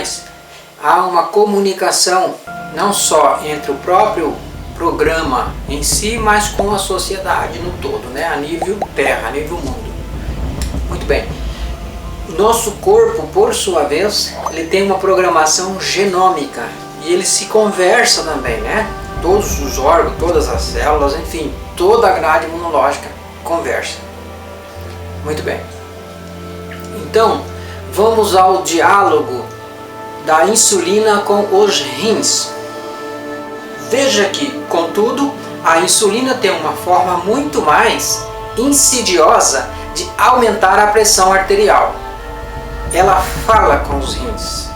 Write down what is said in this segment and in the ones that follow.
mais, há uma comunicação não só entre o próprio programa em si, mas com a sociedade no todo, né? A nível terra, a nível mundo. Muito bem. Nosso corpo, por sua vez, ele tem uma programação genômica e ele se conversa também, né? Todos os órgãos, todas as células, enfim, toda a grade imunológica conversa. Muito bem. Então, vamos ao diálogo da insulina com os rins. Veja que, contudo, a insulina tem uma forma muito mais insidiosa de aumentar a pressão arterial. Ela fala com os rins.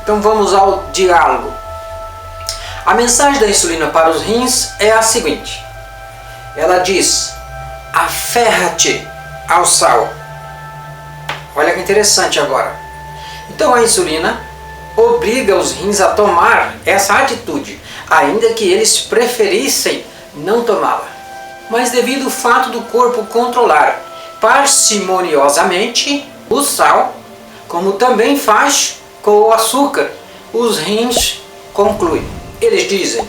Então vamos ao diálogo. A mensagem da insulina para os rins é a seguinte. Ela diz: aferra-te ao sal. Olha que interessante agora. Então a insulina obriga os rins a tomar essa atitude, ainda que eles preferissem não tomá-la. Mas devido ao fato do corpo controlar parcimoniosamente o sal, como também faz com o açúcar, os rins concluem. Eles dizem: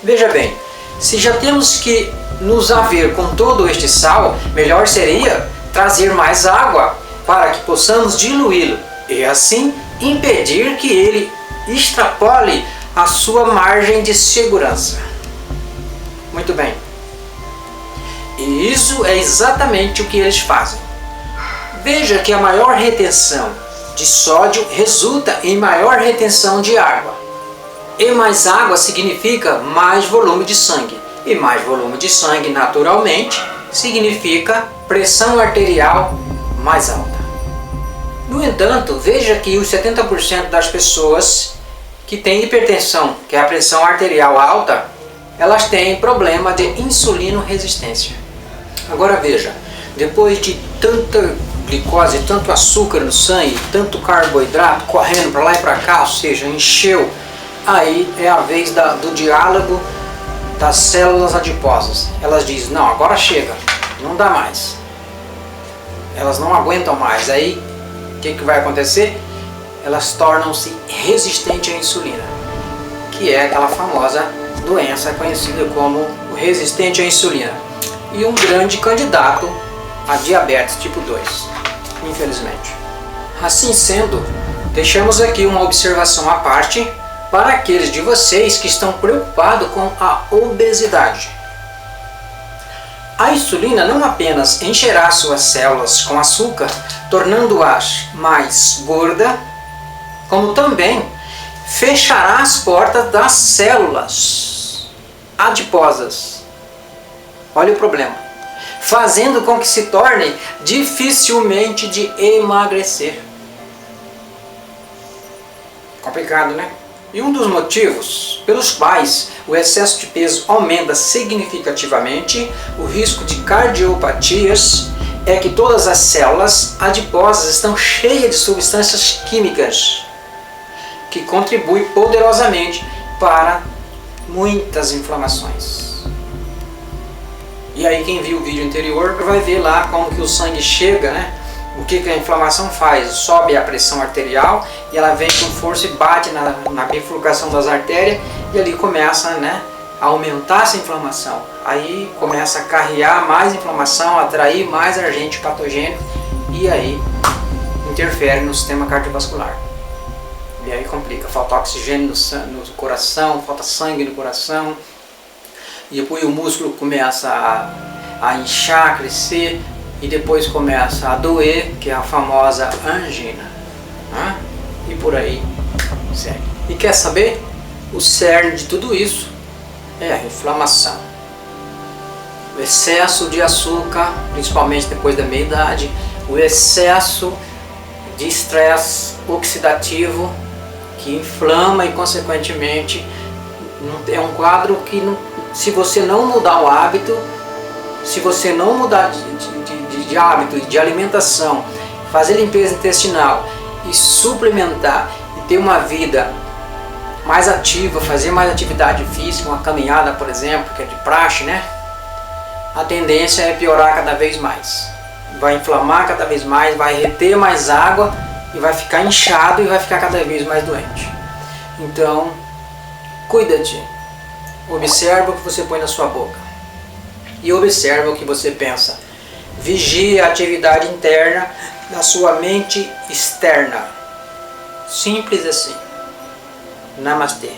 veja bem, se já temos que nos haver com todo este sal, melhor seria trazer mais água para que possamos diluí-lo e assim impedir que ele extrapole a sua margem de segurança. Muito bem. E isso é exatamente o que eles fazem. Veja que a maior retenção de sódio resulta em maior retenção de água. E mais água significa mais volume de sangue. E mais volume de sangue, naturalmente, significa pressão arterial mais alta. No entanto, veja que os 70% das pessoas que têm hipertensão, que é a pressão arterial alta, elas têm problema de insulino-resistência. Agora veja, depois de tanta glicose, tanto açúcar no sangue, tanto carboidrato correndo para lá e para cá, ou seja, encheu, aí é a vez do diálogo das células adiposas. Elas dizem: não, agora chega, não dá mais. Elas não aguentam mais. Aí o que vai acontecer? Elas tornam-se resistentes à insulina, que é aquela famosa doença conhecida como resistente à insulina. E um grande candidato a diabetes tipo 2, infelizmente. Assim sendo, deixamos aqui uma observação à parte para aqueles de vocês que estão preocupados com a obesidade. A insulina não apenas encherá suas células com açúcar, tornando-as mais gordas, como também fechará as portas das células adiposas. Olha o problema. Fazendo com que se torne dificilmente de emagrecer. Complicado, né? E um dos motivos pelos quais o excesso de peso aumenta significativamente o risco de cardiopatias é que todas as células adiposas estão cheias de substâncias químicas que contribuem poderosamente para muitas inflamações. E aí quem viu o vídeo anterior vai ver lá como que o sangue chega, né? O que a inflamação faz? Sobe a pressão arterial e ela vem com força e bate na bifurcação das artérias e ali começa, né, a aumentar essa inflamação. Aí começa a carrear mais inflamação, atrair mais agente patogênico e aí interfere no sistema cardiovascular. E aí complica, falta oxigênio no coração, falta sangue no coração e depois o músculo começa a inchar, crescer. E depois começa a doer, que é a famosa angina. Né? E por aí segue. E quer saber? O cerne de tudo isso é a inflamação. O excesso de açúcar, principalmente depois da meia-idade, o excesso de estresse oxidativo que inflama e consequentemente é um quadro que se você não mudar o hábito, se você não mudar de hábito, de alimentação, fazer limpeza intestinal e suplementar e ter uma vida mais ativa, fazer mais atividade física, uma caminhada, por exemplo, que é de praxe, né? A tendência é piorar cada vez mais. Vai inflamar cada vez mais, vai reter mais água e vai ficar inchado e vai ficar cada vez mais doente. Então, cuida-te. Observa o que você põe na sua boca e observa o que você pensa. Vigie a atividade interna da sua mente externa. Simples assim. Namastê.